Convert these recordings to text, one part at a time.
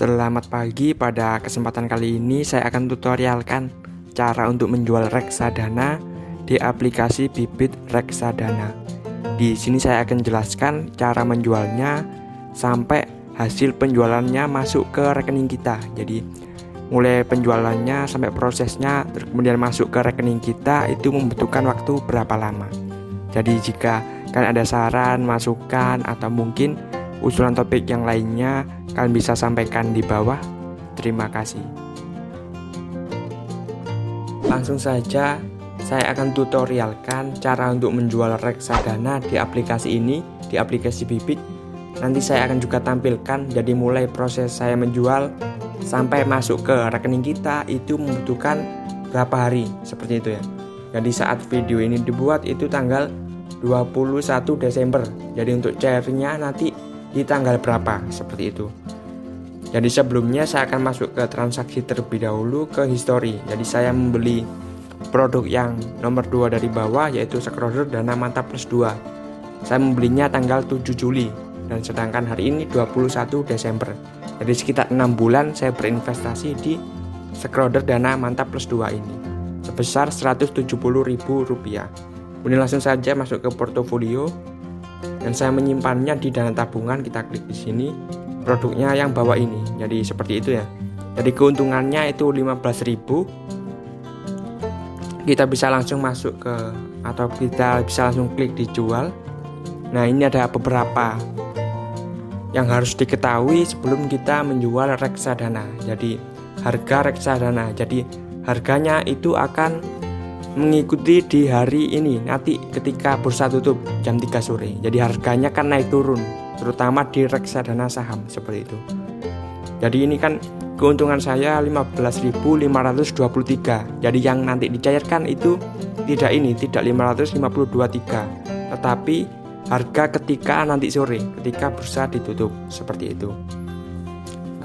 Selamat pagi, pada kesempatan kali ini saya akan tutorialkan cara untuk menjual reksadana di aplikasi Bibit Reksadana. Di sini saya akan jelaskan cara menjualnya sampai hasil penjualannya masuk ke rekening kita. Jadi mulai penjualannya sampai prosesnya kemudian masuk ke rekening kita itu membutuhkan waktu berapa lama. Jadi jika kalian ada saran, masukan, atau mungkin usulan topik yang lainnya, kalian bisa sampaikan di bawah. Terima kasih. Langsung saja saya akan tutorialkan cara untuk menjual reksadana di aplikasi ini, di aplikasi Bibit. Nanti saya akan juga tampilkan, jadi mulai proses saya menjual sampai masuk ke rekening kita itu membutuhkan berapa hari, seperti itu ya. Jadi saat video ini dibuat itu tanggal 21 Desember. Jadi untuk cairnya nanti di tanggal berapa, seperti itu. Jadi sebelumnya saya akan masuk ke transaksi terlebih dahulu, ke history. Jadi saya membeli produk yang nomor 2 dari bawah, yaitu Schroder Dana Mantap Plus 2. Saya membelinya tanggal 7 Juli dan sedangkan hari ini 21 Desember. Jadi sekitar 6 bulan saya berinvestasi di Schroder Dana Mantap Plus 2 ini sebesar Rp170.000. Kemudian langsung saja masuk ke portofolio dan saya menyimpannya di dana tabungan. Kita klik di sini, produknya yang bawah ini. Jadi seperti itu ya. Jadi keuntungannya itu 15.000. Kita bisa langsung masuk ke, atau kita bisa langsung klik dijual. Nah, ini ada beberapa yang harus diketahui sebelum kita menjual reksadana. Jadi harga reksadana, jadi harganya itu akan mengikuti di hari ini, nanti ketika bursa tutup jam 3 sore. Jadi harganya kan naik turun, terutama di reksadana saham, seperti itu. Jadi ini kan keuntungan saya 15.523. Jadi yang nanti dicairkan itu tidak 552.3, tetapi harga ketika nanti sore, ketika bursa ditutup, seperti itu.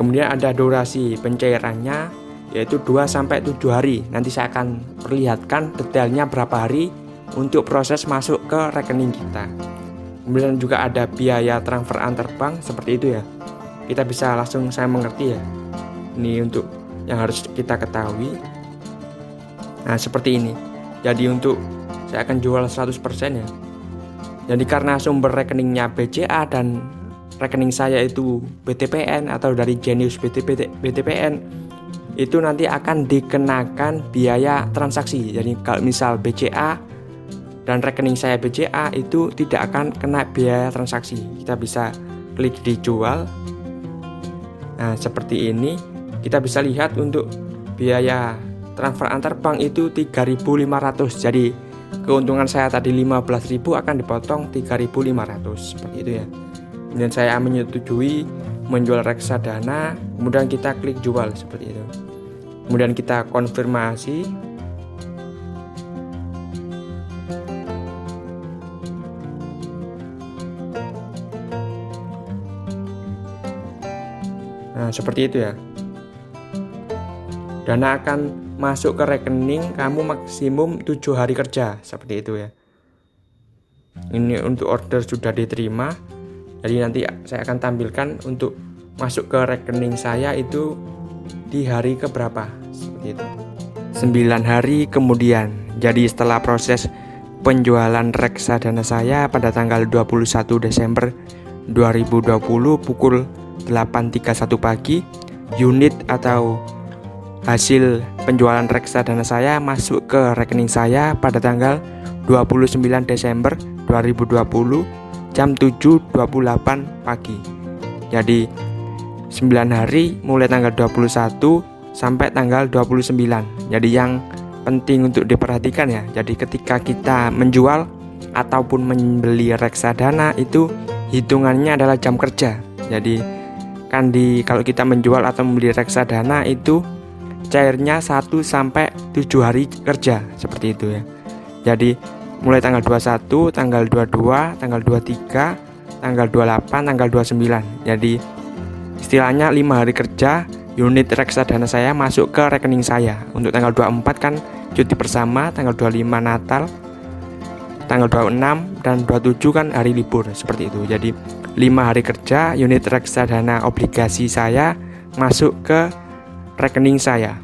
Kemudian ada durasi pencairannya, yaitu 2-7 hari. Nanti saya akan perlihatkan detailnya berapa hari untuk proses masuk ke rekening kita. Kemudian juga ada biaya transfer antar bank, seperti itu ya. Kita bisa langsung, saya mengerti ya. Ini untuk yang harus kita ketahui. Nah, seperti ini. Jadi untuk saya akan jual 100% ya. Jadi karena sumber rekeningnya BCA dan rekening saya itu BTPN atau dari Genius BTPN, itu nanti akan dikenakan biaya transaksi. Jadi kalau misal BCA dan rekening saya BCA itu tidak akan kena biaya transaksi. Kita bisa klik dijual. Nah, seperti ini. Kita bisa lihat untuk biaya transfer antar bank itu 3.500. Jadi keuntungan saya tadi 15.000 akan dipotong 3.500, seperti itu ya. Dan saya menyetujui menjual reksadana, kemudian kita klik jual, seperti itu. Kemudian kita konfirmasi. Nah, seperti itu ya. Dana akan masuk ke rekening kamu maksimum 7 hari kerja, seperti itu ya. Ini untuk order sudah diterima. Jadi nanti saya akan tampilkan untuk masuk ke rekening saya itu di hari keberapa, seperti itu. 9 hari kemudian. Jadi setelah proses penjualan reksadana saya pada tanggal 21 Desember 2020 pukul 8.31 pagi, unit atau hasil penjualan reksadana saya masuk ke rekening saya pada tanggal 29 Desember 2020 jam 7.28 pagi. Jadi 9 hari mulai tanggal 21 sampai tanggal 29. Jadi yang penting untuk diperhatikan ya. Jadi ketika kita menjual ataupun membeli reksadana itu hitungannya adalah jam kerja. Jadi kan kalau kita menjual atau membeli reksadana itu cairnya 1-7 hari kerja, seperti itu ya. Jadi mulai tanggal 21, tanggal 22, tanggal 23, tanggal 28, tanggal 29. Jadi istilahnya 5 hari kerja unit reksadana saya masuk ke rekening saya. Untuk tanggal 24 kan cuti bersama, tanggal 25 Natal, tanggal 26 dan 27 kan hari libur, seperti itu. Jadi 5 hari kerja unit reksadana obligasi saya masuk ke rekening saya.